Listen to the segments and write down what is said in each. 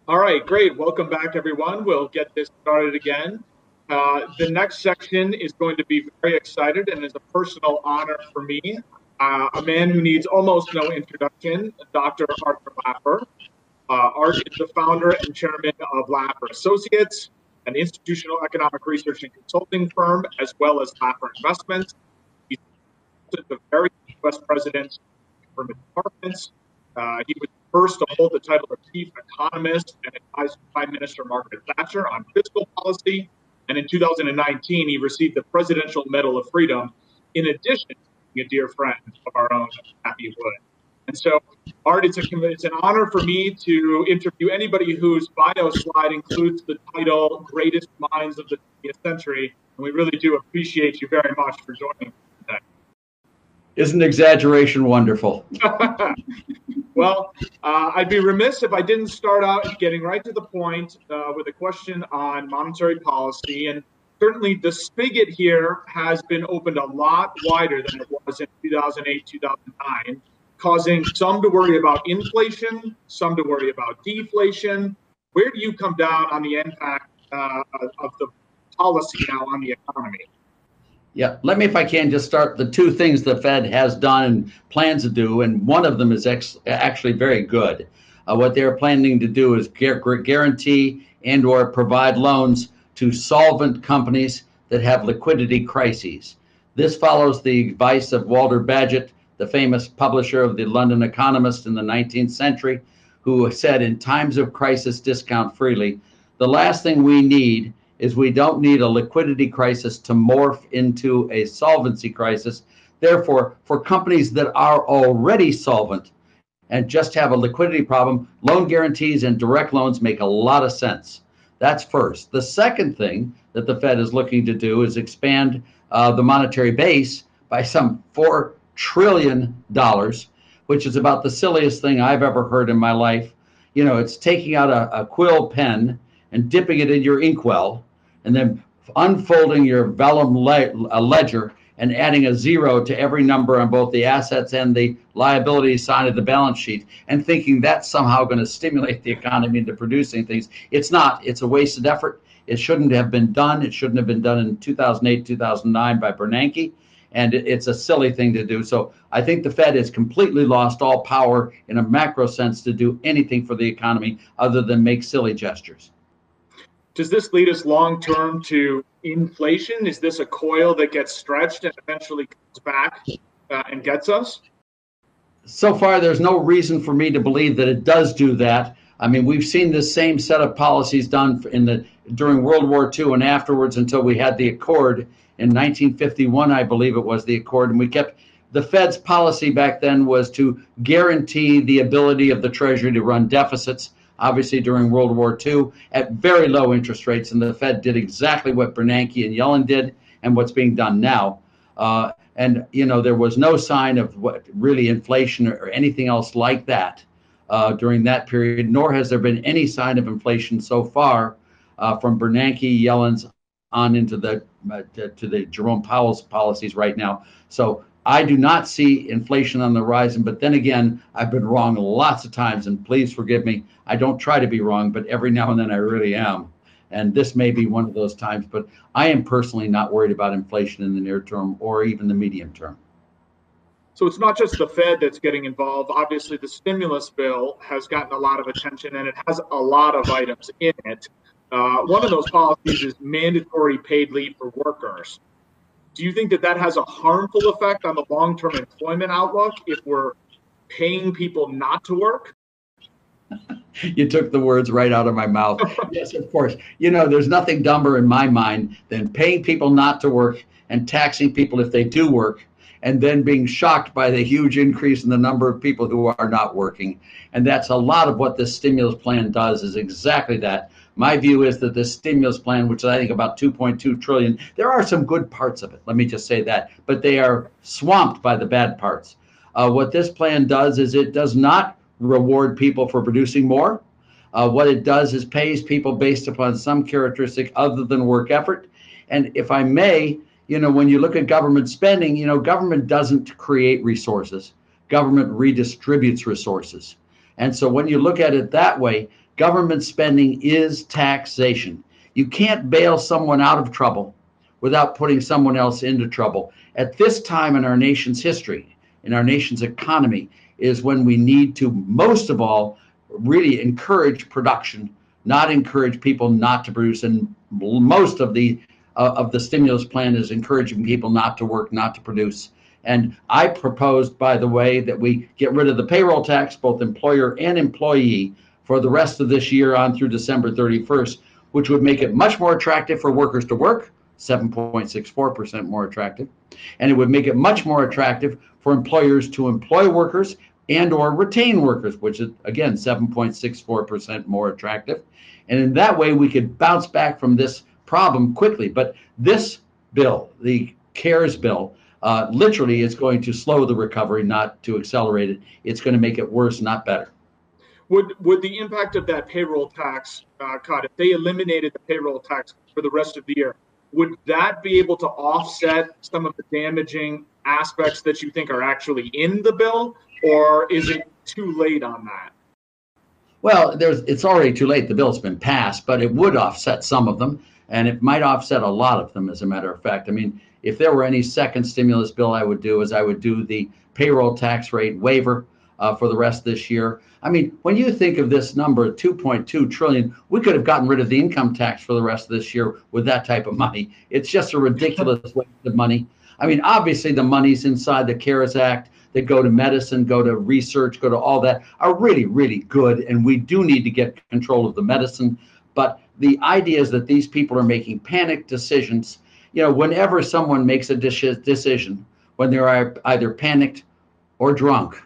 All right, great. Welcome back, everyone. We'll get this started again. The next section is going to be very excited and is a personal honor for me. A man who needs almost no introduction, Dr. Arthur Laffer. Art is the founder and chairman of Laffer Associates, an institutional economic research and consulting firm, as well as Laffer Investments. He's the various U.S. presidents from departments. He was first to hold the title of chief economist and advised Prime Minister Margaret Thatcher on fiscal policy. And in 2019, he received the Presidential Medal of Freedom, in addition to being a dear friend of our own Matthew Wood. And so, Art, it's an honor for me to interview anybody whose bio slide includes the title Greatest Minds of the 20th Century. And we really do appreciate you very much for joining us today. Isn't exaggeration wonderful? Well, I'd be remiss if I didn't start out getting right to the point with a question on monetary policy. And certainly the spigot here has been opened a lot wider than it was in 2008, 2009, causing some to worry about inflation, some to worry about deflation. Where do you come down on the impact of the policy now on the economy? Yeah, let me, if I can, just start the two things the Fed has done and plans to do, and one of them is actually very good. What they're planning to do is guarantee and or provide loans to solvent companies that have liquidity crises. This follows the advice of Walter Bagehot, the famous publisher of the London Economist in the 19th century, who said, in times of crisis, discount freely. The last thing we need is we don't need a liquidity crisis to morph into a solvency crisis. Therefore, for companies that are already solvent and just have a liquidity problem, loan guarantees and direct loans make a lot of sense. That's first. The second thing that the Fed is looking to do is expand the monetary base by some $4 trillion, which is about the silliest thing I've ever heard in my life. You know, it's taking out a quill pen and dipping it in your inkwell, and then unfolding your vellum ledger and adding a zero to every number on both the assets and the liability side of the balance sheet, and thinking that's somehow going to stimulate the economy into producing things. It's not. It's a wasted effort. It shouldn't have been done. It shouldn't have been done in 2008, 2009 by Bernanke, and it's a silly thing to do. So I think the Fed has completely lost all power in a macro sense to do anything for the economy other than make silly gestures. Does this lead us long-term to inflation? Is this a coil that gets stretched and eventually comes back and gets us? So far, there's no reason for me to believe that it does do that. I mean, we've seen this same set of policies done during World War II and afterwards until we had the Accord in 1951, I believe it was the Accord, and we kept the Fed's policy back then was to guarantee the ability of the Treasury to run deficits, obviously during World War II, at very low interest rates. And the Fed did exactly what Bernanke and Yellen did and what's being done now. And, you know, there was no sign of what really inflation or anything else like that during that period, nor has there been any sign of inflation so far from Bernanke, Yellen's on into to the Jerome Powell's policies right now. So I do not see inflation on the horizon, but then again, I've been wrong lots of times, and please forgive me. I don't try to be wrong, but every now and then I really am. And this may be one of those times, but I am personally not worried about inflation in the near term or even the medium term. So it's not just the Fed that's getting involved. Obviously, the stimulus bill has gotten a lot of attention, and it has a lot of items in it. One of those policies is mandatory paid leave for workers. Do you think that that has a harmful effect on the long-term employment outlook if we're paying people not to work? You took the words right out of my mouth. Yes, of course. You know, there's nothing dumber in my mind than paying people not to work and taxing people if they do work, and then being shocked by the huge increase in the number of people who are not working. And that's a lot of what this stimulus plan does, is exactly that. My view is that this stimulus plan, which is I think about 2.2 trillion, there are some good parts of it, let me just say that, but they are swamped by the bad parts. What this plan does is it does not reward people for producing more. What it does is pays people based upon some characteristic other than work effort. And if I may, you know, when you look at government spending, you know, government doesn't create resources. Government redistributes resources. And so when you look at it that way, Government spending is taxation. You can't bail someone out of trouble without putting someone else into trouble. At this time in our nation's history, in our nation's economy, is when we need to, most of all, really encourage production, not encourage people not to produce. And most of the stimulus plan is encouraging people not to work, not to produce. And I proposed, by the way, that we get rid of the payroll tax, both employer and employee, for the rest of this year on through December 31st, which would make it much more attractive for workers to work, 7.64% more attractive. And it would make it much more attractive for employers to employ workers and or retain workers, which is, again, 7.64% more attractive. And in that way, we could bounce back from this problem quickly. But this bill, the CARES bill, literally is going to slow the recovery, not to accelerate it. It's going to make it worse, not better. Would the impact of that payroll tax cut, if they eliminated the payroll tax for the rest of the year, would that be able to offset some of the damaging aspects that you think are actually in the bill, or is it too late on that? Well, it's already too late. The bill's been passed, but it would offset some of them, and it might offset a lot of them, as a matter of fact. I mean, if there were any second stimulus bill I would do, is I would do the payroll tax rate waiver for the rest of this year. I mean, when you think of this number, 2.2 trillion, we could have gotten rid of the income tax for the rest of this year with that type of money. It's just a ridiculous waste of money. I mean, obviously the monies inside the CARES Act that go to medicine, go to research, go to all that are really, really good. And we do need to get control of the medicine. But the idea is that these people are making panic decisions. You know, whenever someone makes a decision, when they're either panicked or drunk,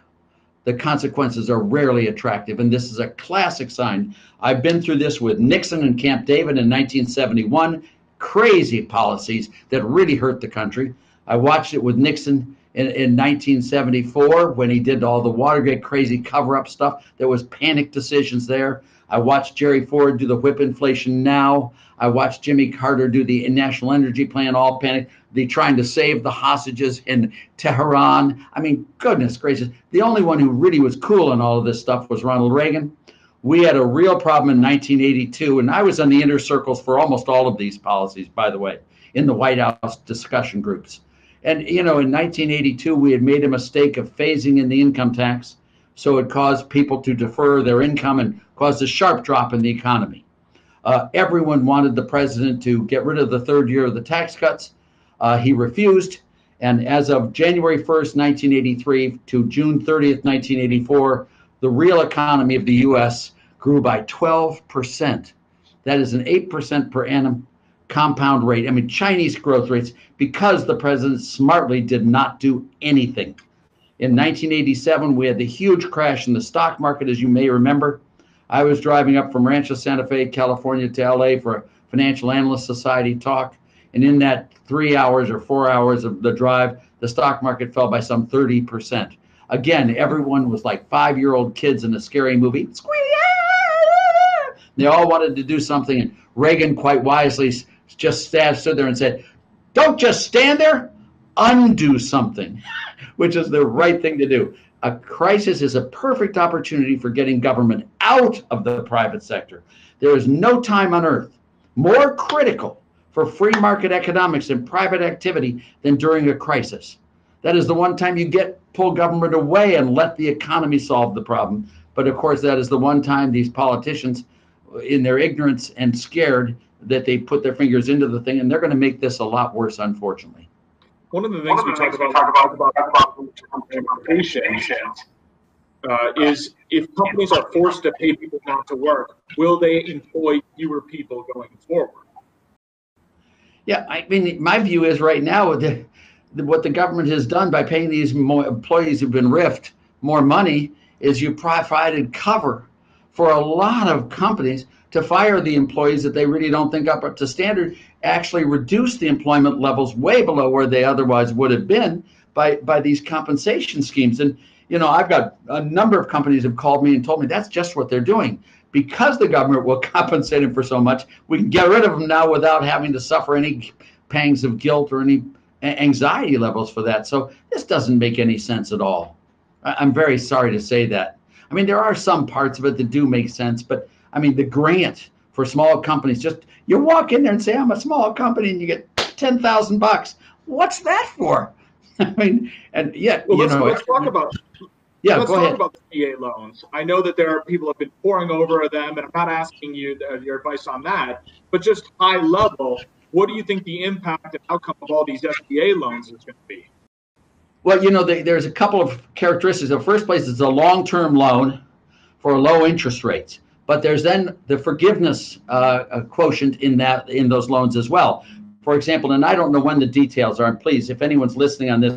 the consequences are rarely attractive. And this is a classic sign. I've been through this with Nixon and Camp David in 1971, crazy policies that really hurt the country. I watched it with Nixon in 1974 when he did all the Watergate crazy cover-up stuff. There was panic decisions there. I watched Jerry Ford do the whip inflation now. I watched Jimmy Carter do the National Energy Plan, all panic. They trying to save the hostages in Tehran. I mean, goodness gracious. The only one who really was cool in all of this stuff was Ronald Reagan. We had a real problem in 1982, and I was in the inner circles for almost all of these policies, by the way, in the White House discussion groups. And, you know, in 1982, we had made a mistake of phasing in the income tax. So it caused people to defer their income and caused a sharp drop in the economy. Everyone wanted the president to get rid of the third year of the tax cuts. He refused. And as of January 1st, 1983 to June 30th, 1984, the real economy of the U.S. grew by 12%. That is an 8% per annum compound rate. I mean, Chinese growth rates, because the president smartly did not do anything. In 1987, we had the huge crash in the stock market, as you may remember. I was driving up from Rancho Santa Fe, California to LA for a Financial Analyst Society talk. And in that 3 hours or 4 hours of the drive, the stock market fell by some 30%. Again, everyone was like 5-year-old kids in a scary movie. They all wanted to do something. And Reagan quite wisely just stood there and said, "Don't just stand there, undo something," which is the right thing to do. A crisis is a perfect opportunity for getting government out of the private sector. There is no time on earth more critical for free market economics and private activity than during a crisis. That is the one time you pull government away and let the economy solve the problem. But of course, that is the one time these politicians, in their ignorance and scared, that they put their fingers into the thing, and they're going to make this a lot worse, unfortunately. One of the things we talk about is if companies are forced to pay people not to work, will they employ fewer people going forward? Yeah, I mean, my view is right now what the government has done by paying these employees who've been riffed more money is you provided cover for a lot of companies to fire the employees that they really don't think up to standard, actually reduce the employment levels way below where they otherwise would have been by these compensation schemes. And, you know, I've got a number of companies have called me and told me that's just what they're doing. Because the government will compensate them for so much, we can get rid of them now without having to suffer any pangs of guilt or any anxiety levels for that. So this doesn't make any sense at all. I'm very sorry to say that. I mean, there are some parts of it that do make sense, but I mean, the grant for small companies, just you walk in there and say, I'm a small company, and you get $10,000. What's that for? I mean, and yet, Well, you know, let's talk about yeah, let's go talk ahead. about the CA loans. I know that there are people who have been pouring over them, and I'm not asking you your advice on that, but just high level, what do you think the impact and outcome of all these SBA loans is going to be? Well, you know, there's a couple of characteristics. The first place is a long-term loan for low interest rates, but there's then the forgiveness quotient in those loans as well. For example, and I don't know when the details are, and please, if anyone's listening on this,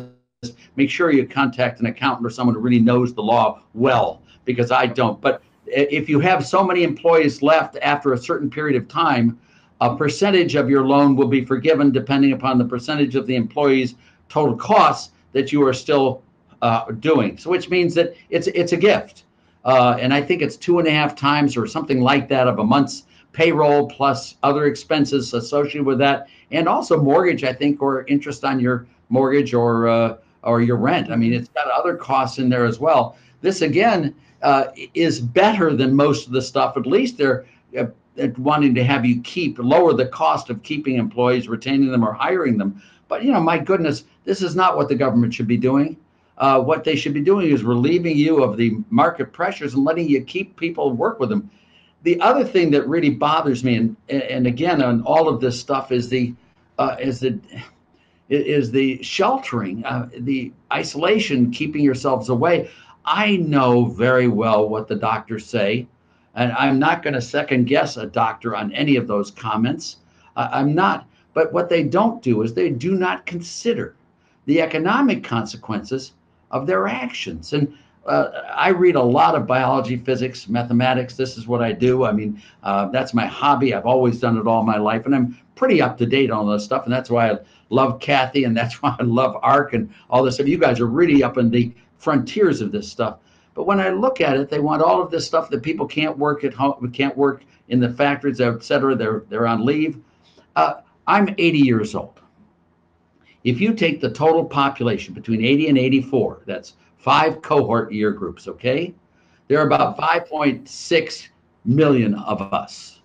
make sure you contact an accountant or someone who really knows the law well, because I don't. But if you have so many employees left after a certain period of time, a percentage of your loan will be forgiven depending upon the percentage of the employee's total costs that you are still doing. So which means that it's a gift. And I think it's 2.5 times or something like that of a month's payroll plus other expenses associated with that. And also mortgage, I think, or interest on your mortgage or your rent. I mean, it's got other costs in there as well. This, again, is better than most of the stuff. At least they're wanting to have you lower the cost of keeping employees, retaining them, or hiring them. But, you know, my goodness, this is not what the government should be doing. What they should be doing is relieving you of the market pressures and letting you keep people and work with them. The other thing that really bothers me, and again, on all of this stuff, is the sheltering, the isolation, keeping yourselves away. I know very well what the doctors say, and I'm not going to second guess a doctor on any of those comments. I'm not. But what they don't do is they do not consider the economic consequences of their actions. And I read a lot of biology, physics, mathematics. This is what I do. I mean, that's my hobby. I've always done it all my life, and I'm pretty up to date on all this stuff. And that's why I love Kathy, and that's why I love ARK and all this stuff. You guys are really up in the frontiers of this stuff. But when I look at it, they want all of this stuff that people can't work at home, can't work in the factories, et cetera. They're on leave. I'm 80 years old. If you take the total population between 80 and 84, that's 5 cohort year groups, okay? There are about 5.6 million of us.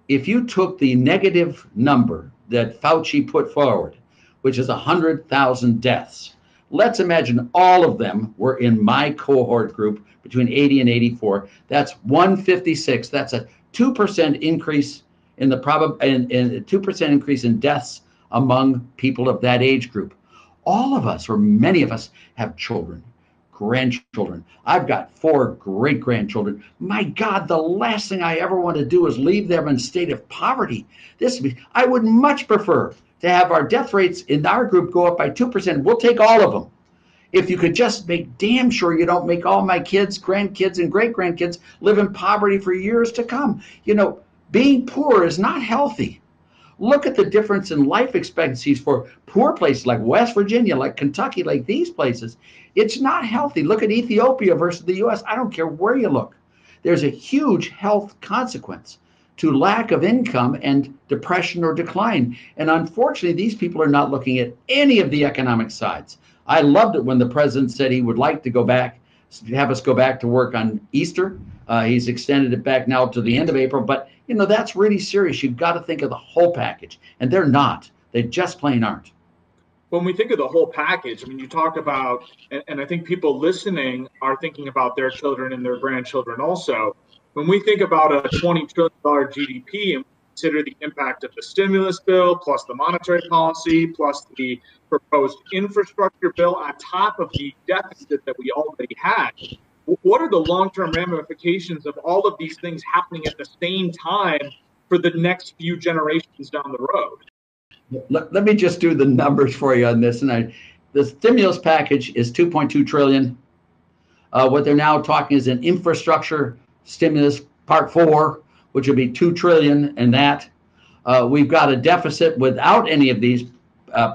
If you took the negative number that Fauci put forward, which is 100,000 deaths, let's imagine all of them were in my cohort group between 80 and 84. That's 156. That's a 2% increase in the and a 2% increase in deaths among people of that age group. All of us, or many of us, have children, grandchildren. I've got 4 great-grandchildren. My God, the last thing I ever want to do is leave them in a state of poverty. I would much prefer to have our death rates in our group go up by 2%. We'll take all of them. If you could just make damn sure you don't make all my kids, grandkids, and great-grandkids live in poverty for years to come. You know, being poor is not healthy. Look at the difference in life expectancies for poor places like West Virginia, like Kentucky, like these places. It's not healthy. Look at Ethiopia versus the US. I don't care where you look. There's a huge health consequence to lack of income and depression or decline. And unfortunately, these people are not looking at any of the economic sides. I loved it when the president said he would like to have us go back to work on Easter. He's extended it back now to the end of April, but you know, that's really serious. You've got to think of the whole package, and they're not. They just plain aren't. When we think of the whole package, I mean, you talk about, and I think people listening are thinking about their children and their grandchildren also. When we think about a $20 trillion GDP and consider the impact of the stimulus bill, plus the monetary policy, plus the proposed infrastructure bill on top of the deficit that we already had, what are the long-term ramifications of all of these things happening at the same time for the next few generations down the road? Let me just do the numbers for you on this. And the stimulus package is 2.2 trillion. What they're now talking is an infrastructure stimulus part 4, which would be 2 trillion. And that we've got a deficit without any of these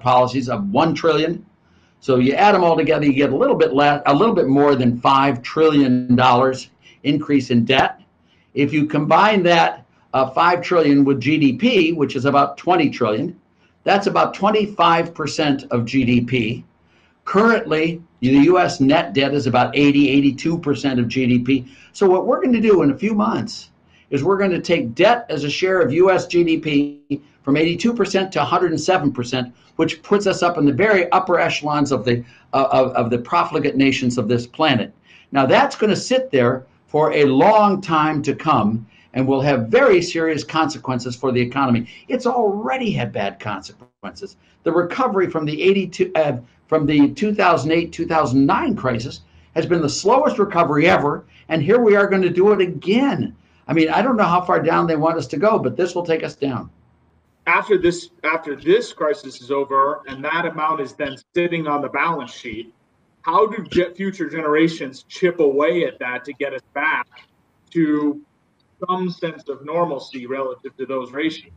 policies of 1 trillion. So you add them all together, you get a little bit more than $5 trillion increase in debt. If you combine that 5 trillion with GDP, which is about 20 trillion, that's about 25% of GDP. Currently, the U.S. net debt is about 82% of GDP. So what we're going to do in a few months is we're going to take debt as a share of U.S. GDP from 82% to 107%, which puts us up in the very upper echelons of the profligate nations of this planet. Now that's going to sit there for a long time to come and will have very serious consequences for the economy. It's already had bad consequences. The recovery from the 2008-2009 crisis has been the slowest recovery ever, and here we are going to do it again. I mean, I don't know how far down they want us to go, but this will take us down. After this crisis is over and that amount is then sitting on the balance sheet, how do future generations chip away at that to get us back to some sense of normalcy relative to those ratios?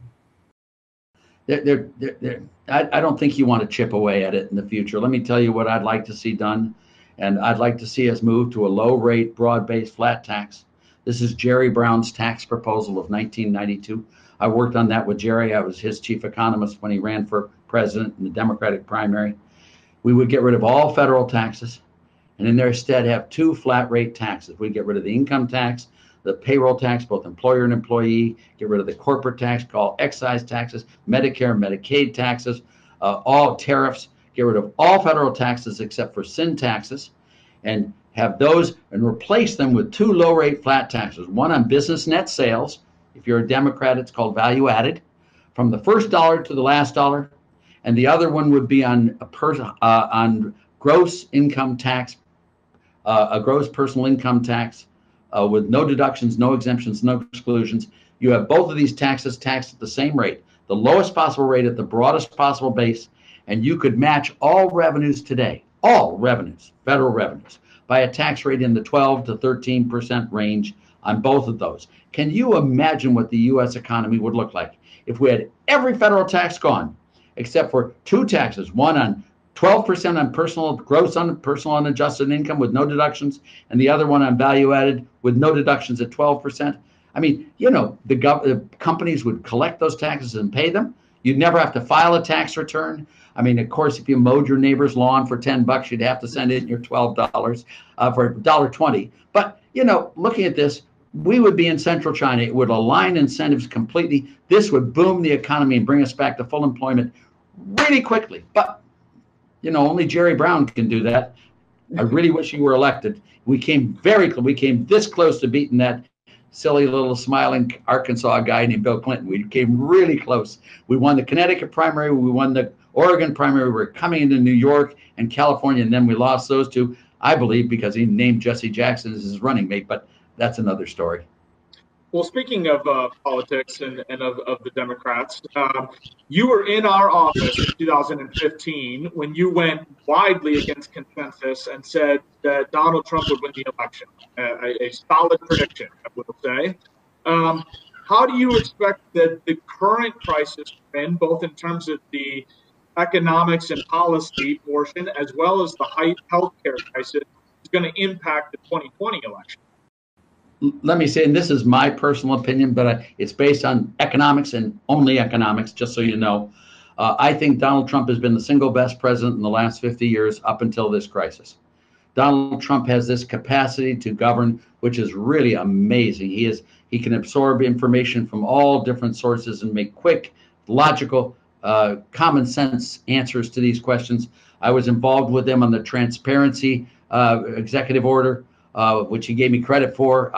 I don't think you want to chip away at it in the future. Let me tell you what I'd like to see done. And I'd like to see us move to a low rate, broad-based flat tax. This is Jerry Brown's tax proposal of 1992. I worked on that with Jerry. I was his chief economist when he ran for president in the Democratic primary. We would get rid of all federal taxes and in their stead have two flat rate taxes. We'd get rid of the income tax, the payroll tax, both employer and employee, get rid of the corporate tax, called excise taxes, Medicare, Medicaid taxes, all tariffs, get rid of all federal taxes except for sin taxes, and have those and replace them with two low rate flat taxes. One on business net sales. If you're a Democrat, it's called value added, from the first dollar to the last dollar. And the other one would be on gross income tax, a gross personal income tax with no deductions, no exemptions, no exclusions. You have both of these taxes taxed at the same rate, the lowest possible rate at the broadest possible base, and you could match all revenues today, all revenues, federal revenues, by a tax rate in the 12 to 13% range on both of those. Can you imagine what the U.S. economy would look like if we had every federal tax gone, except for two taxes, one on 12% on gross on personal unadjusted income with no deductions, and the other one on value added with no deductions at 12%? I mean, you know, the companies would collect those taxes and pay them. You'd never have to file a tax return. I mean, of course, if you mowed your neighbor's lawn for $10, you'd have to send in your $12 for $1.20. But, you know, looking at this, we would be in central China. It would align incentives completely. This would boom the economy and bring us back to full employment really quickly. But, you know, only Jerry Brown can do that. I really wish he were elected. We came this close to beating that silly little smiling Arkansas guy named Bill Clinton. We came really close. We won the Connecticut primary. We won the Oregon primary. We were coming into New York and California, and then we lost those two, I believe, because he named Jesse Jackson as his running mate. But that's another story. Well, speaking of politics and of the Democrats, you were in our office in 2015 when you went widely against consensus and said that Donald Trump would win the election. A solid prediction, I would say. How do you expect that the current crisis, both in terms of the economics and policy portion, as well as the healthcare crisis, is going to impact the 2020 election? Let me say, and this is my personal opinion, but it's based on economics and only economics, just so you know. I think Donald Trump has been the single best president in the last 50 years up until this crisis. Donald Trump has this capacity to govern, which is really amazing. He can absorb information from all different sources and make quick, logical, common sense answers to these questions. I was involved with him on the transparency executive order, which he gave me credit for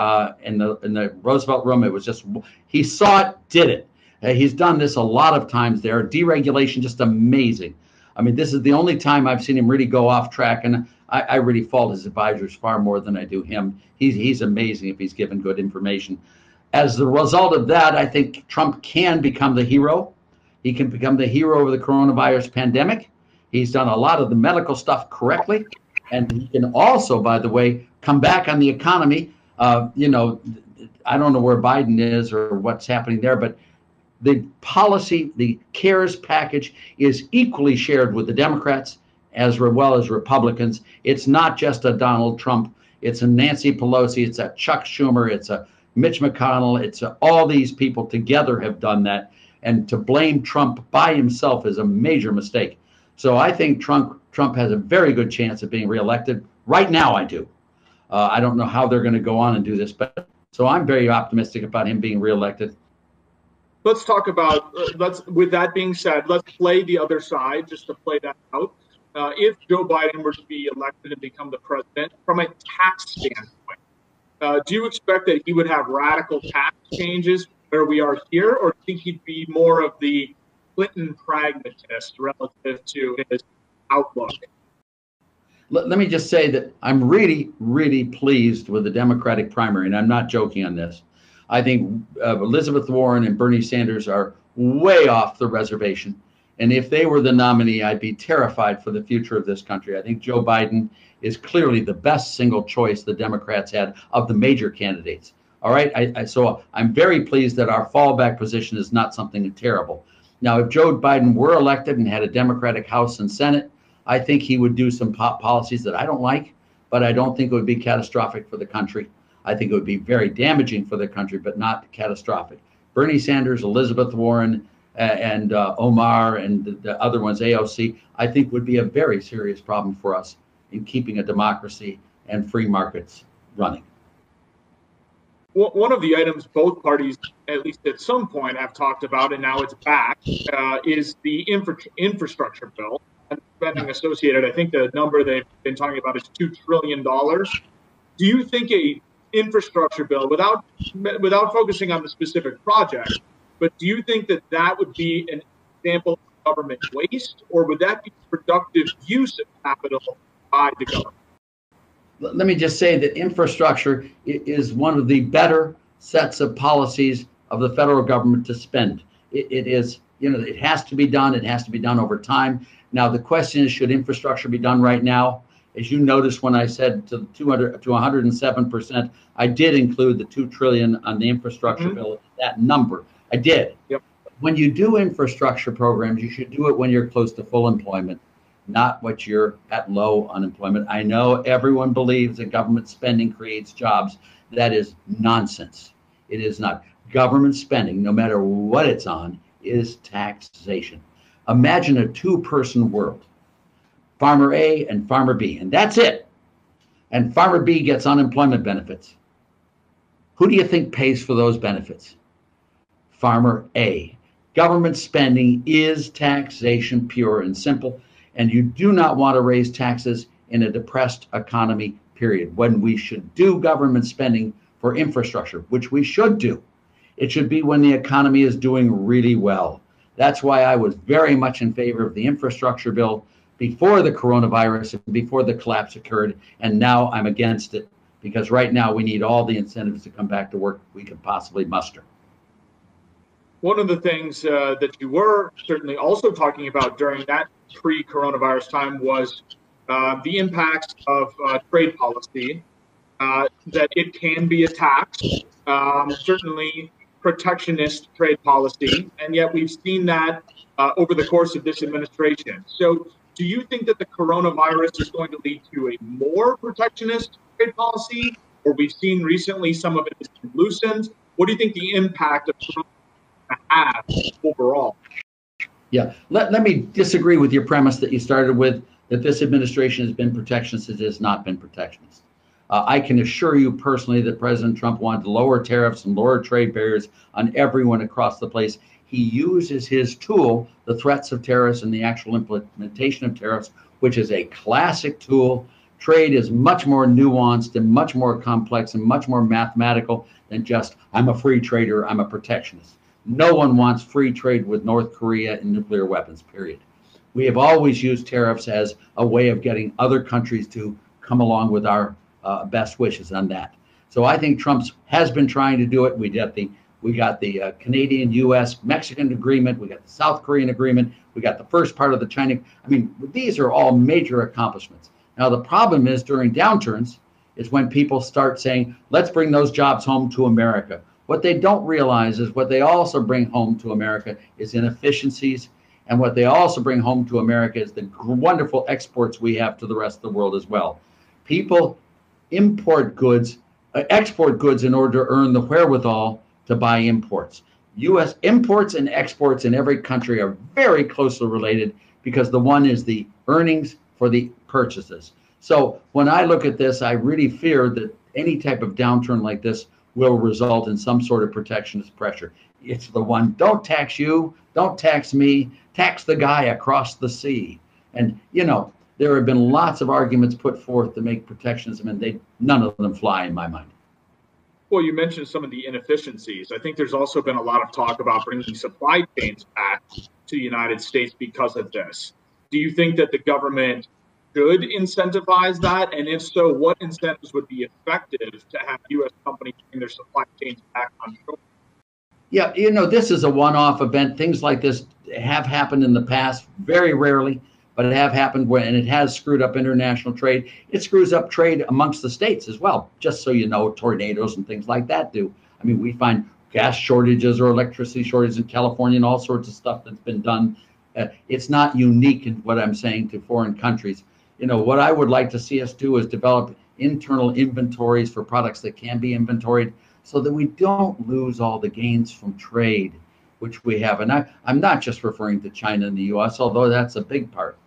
in the Roosevelt room. It was just, he saw it, did it. He's done this a lot of times there. Deregulation, just amazing. I mean, this is the only time I've seen him really go off track, and I really fault his advisors far more than I do him. He's amazing if he's given good information. As the result of that, I think Trump can become the hero. He can become the hero of the coronavirus pandemic. He's done a lot of the medical stuff correctly. And he can also, by the way, come back on the economy. You know, I don't know where Biden is or what's happening there, but the policy, the CARES package is equally shared with the Democrats as well as Republicans. It's not just a Donald Trump. It's a Nancy Pelosi. It's a Chuck Schumer. It's a Mitch McConnell. It's all these people together have done that. And to blame Trump by himself is a major mistake. So I think Trump has a very good chance of being reelected. Right now, I do. I don't know how they're going to go on and do this, but So I'm very optimistic about him being reelected. Let's talk about, with that being said, let's play the other side just to play that out. If Joe Biden were to be elected and become the president, from a tax standpoint, do you expect that he would have radical tax changes where we are here, or do you think he'd be more of the Clinton pragmatist relative to his outlook? Let me just say that I'm really, really pleased with the Democratic primary, and I'm not joking on this. I think Elizabeth Warren and Bernie Sanders are way off the reservation. And if they were the nominee, I'd be terrified for the future of this country. I think Joe Biden is clearly the best single choice the Democrats had of the major candidates. All right. So I'm very pleased that our fallback position is not something terrible. Now, if Joe Biden were elected and had a Democratic House and Senate, I think he would do some policies that I don't like, but I don't think it would be catastrophic for the country. I think it would be very damaging for the country, but not catastrophic. Bernie Sanders, Elizabeth Warren, and Omar and the other ones, AOC, I think would be a very serious problem for us in keeping a democracy and free markets running. Well, one of the items both parties, at least at some point, have talked about, and now it's back, is the infrastructure bill and spending associated. I think the number they've been talking about is $2 trillion. Do you think a infrastructure bill, without focusing on the specific project, but do you think that that would be an example of government waste, or would that be productive use of capital by the government? Let me just say that infrastructure is one of the better sets of policies of the federal government to spend. It is, it has to be done. It has to be done over time. Now, the question is, should infrastructure be done right now? As you noticed when I said to 107%, I did include the $2 trillion on the infrastructure bill, that number. I did. Yep. When you do infrastructure programs, you should do it when you're close to full employment, not when you're at low unemployment. I know everyone believes that government spending creates jobs. That is nonsense. It is not. Government spending, no matter what it's on, is taxation. Imagine a two-person world, Farmer A and Farmer B, and that's it. And Farmer B gets unemployment benefits. Who do you think pays for those benefits? Farmer A. Government spending is taxation, pure and simple, and you do not want to raise taxes in a depressed economy, period. When we should do government spending for infrastructure, which we should do, it should be when the economy is doing really well. That's why I was very much in favor of the infrastructure bill before the coronavirus and before the collapse occurred, and now I'm against it because right now we need all the incentives to come back to work we can possibly muster. One of the things that you were certainly also talking about during that pre-coronavirus time was the impacts of trade policy, that it can be a tax, certainly protectionist trade policy, and yet we've seen that over the course of this administration. So do you think that the coronavirus is going to lead to a more protectionist trade policy, or we've seen recently some of it has been loosened? What do you think the impact of coronavirus have overall? Yeah, let me disagree with your premise that you started with, that this administration has been protectionist. It has not been protectionist. I can assure you personally that President Trump wanted to lower tariffs and lower trade barriers on everyone across the place. He uses his tool, the threats of tariffs and the actual implementation of tariffs, which is a classic tool. Trade is much more nuanced and much more complex and much more mathematical than just, I'm a free trader, I'm a protectionist. No one wants free trade with North Korea and nuclear weapons, period. We have always used tariffs as a way of getting other countries to come along with our best wishes on that. So I think Trump has been trying to do it. We got the Canadian, U.S., Mexican agreement. We got the South Korean agreement. We got the first part of the China. I mean, these are all major accomplishments. Now, the problem is during downturns is when people start saying, let's bring those jobs home to America. What they don't realize is what they also bring home to America is inefficiencies. And what they also bring home to America is the wonderful exports we have to the rest of the world as well. People export goods in order to earn the wherewithal to buy imports. U.S. imports and exports in every country are very closely related because the one is the earnings for the purchases. So when I look at this, I really fear that any type of downturn like this will result in some sort of protectionist pressure. It's the one, don't tax you, don't tax me, tax the guy across the sea. And, you know, there have been lots of arguments put forth to make protectionism, and none of them fly in my mind. Well, you mentioned some of the inefficiencies. I think there's also been a lot of talk about bringing supply chains back to the United States because of this. Do you think that the government should incentivize that? And if so, what incentives would be effective to have U.S. companies bring their supply chains back on shore? Yeah, you know, this is a one-off event. Things like this have happened in the past, very rarely, but it have happened and it has screwed up international trade. It screws up trade amongst the states as well, just so you know, tornadoes and things like that do. I mean, we find gas shortages or electricity shortages in California and all sorts of stuff that's been done. It's not unique in what I'm saying to foreign countries. You know, what I would like to see us do is develop internal inventories for products that can be inventoried so that we don't lose all the gains from trade, which we have. And I'm not just referring to China and the US, although that's a big part.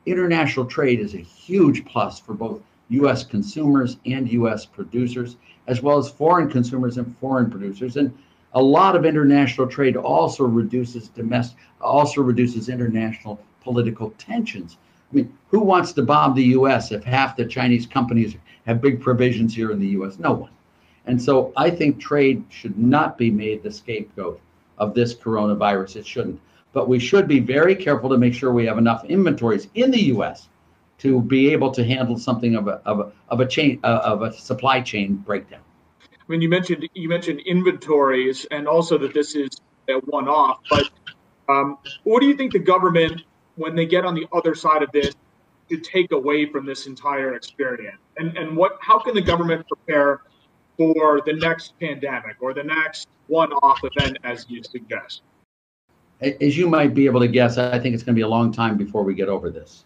International trade is a huge plus for both US consumers and US producers, as well as foreign consumers and foreign producers. And a lot of international trade also reduces international political tensions. I mean, who wants to bomb the US if half the Chinese companies have big provisions here in the US? No one. And so I think trade should not be made the scapegoat of this coronavirus. It shouldn't. But we should be very careful to make sure we have enough inventories in the US to be able to handle something of a supply chain breakdown. I mean, you mentioned inventories and also that this is a one-off, but what do you think the government, when they get on the other side of this, should take away from this entire experience? And how can the government prepare for the next pandemic or the next one-off event, as you suggest? As you might be able to guess, I think it's going to be a long time before we get over this.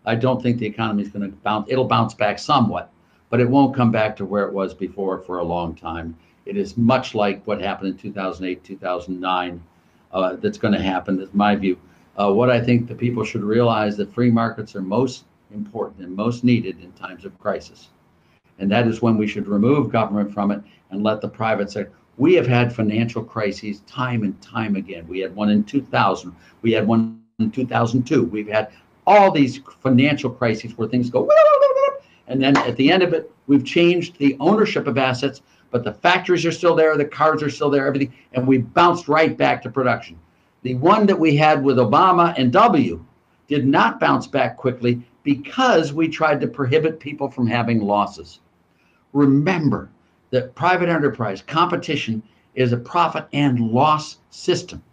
I don't think the economy is going to bounce. It'll bounce back somewhat, but it won't come back to where it was before for a long time. It is much like what happened in 2008, 2009 that's going to happen, is my view. What I think the people should realize that free markets are most important and most needed in times of crisis. And that is when we should remove government from it and let the private sector. We have had financial crises time and time again. We had one in 2000. We had one in 2002. We've had all these financial crises where things go, and then at the end of it, we've changed the ownership of assets, but the factories are still there, the cars are still there, everything, and we bounced right back to production. The one that we had with Obama and W did not bounce back quickly because we tried to prohibit people from having losses. Remember that private enterprise competition is a profit and loss system.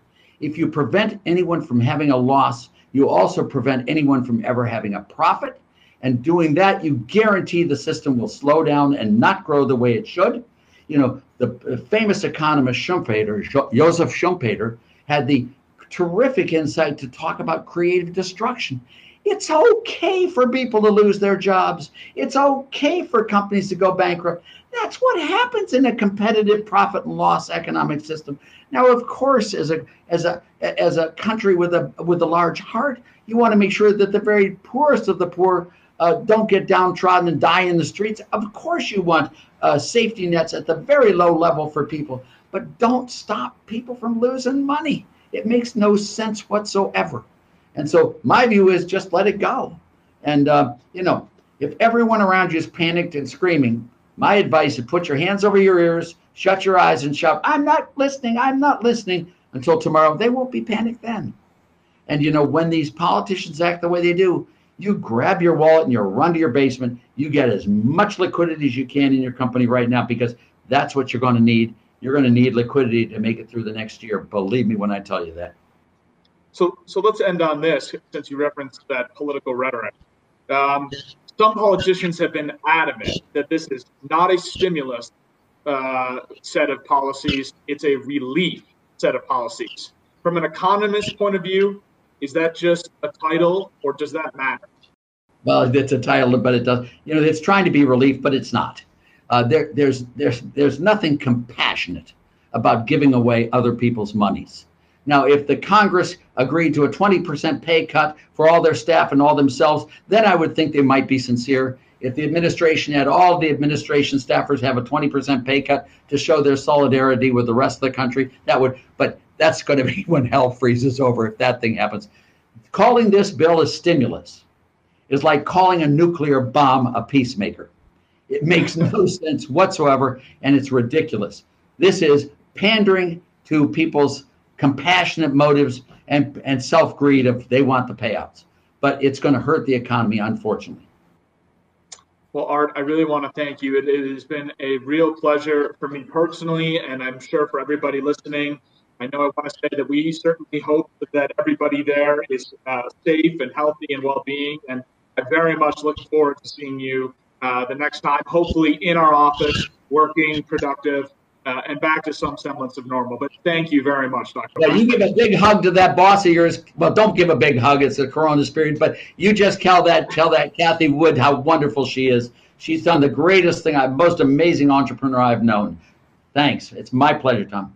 If you prevent anyone from having a loss, you also prevent anyone from ever having a profit. And doing that, you guarantee the system will slow down and not grow the way it should. You know, the famous economist Schumpeter, Joseph Schumpeter, had the terrific insight to talk about creative destruction. It's okay for people to lose their jobs. It's okay for companies to go bankrupt. That's what happens in a competitive profit and loss economic system. Now, of course, as a country with a large heart, you want to make sure that the very poorest of the poor don't get downtrodden and die in the streets. Of course, you want safety nets at the very low level for people, but don't stop people from losing money. It makes no sense whatsoever. And so my view is just let it go. And, you know, if everyone around you is panicked and screaming, my advice is put your hands over your ears, shut your eyes and shout, I'm not listening, until tomorrow. They won't be panicked then. And, you know, when these politicians act the way they do, you grab your wallet and you run to your basement. You get as much liquidity as you can in your company right now, because that's what you're going to need. You're going to need liquidity to make it through the next year. Believe me when I tell you that. So let's end on this, since you referenced that political rhetoric. Some politicians have been adamant that this is not a stimulus set of policies, it's a relief set of policies. From an economist's point of view, is that just a title, or does that matter? Well, it's a title, but it does. You know, it's trying to be relief, but it's not. There's nothing compassionate about giving away other people's monies. Now, if the Congress agreed to a 20% pay cut for all their staff and all themselves, then I would think they might be sincere. If the administration had all the administration staffers have a 20% pay cut to show their solidarity with the rest of the country, that would, but that's going to be when hell freezes over if that thing happens. Calling this bill a stimulus is like calling a nuclear bomb a peacemaker. It makes no sense whatsoever, and it's ridiculous. This is pandering to people's compassionate motives and self-greed if they want the payouts. But it's going to hurt the economy, unfortunately. Well, Art, I really want to thank you. It has been a real pleasure for me personally, and I'm sure for everybody listening. I know I want to say that we certainly hope that everybody there is safe and healthy and well-being, and I very much look forward to seeing you the next time, hopefully in our office, working, productive, and back to some semblance of normal. But thank you very much, Dr. Yeah, you give a big hug to that boss of yours. Well, don't give a big hug. It's a Corona spirit, but you just tell that Kathy Wood how wonderful she is. She's done the greatest thing, most amazing entrepreneur I've known. Thanks. It's my pleasure, Tom.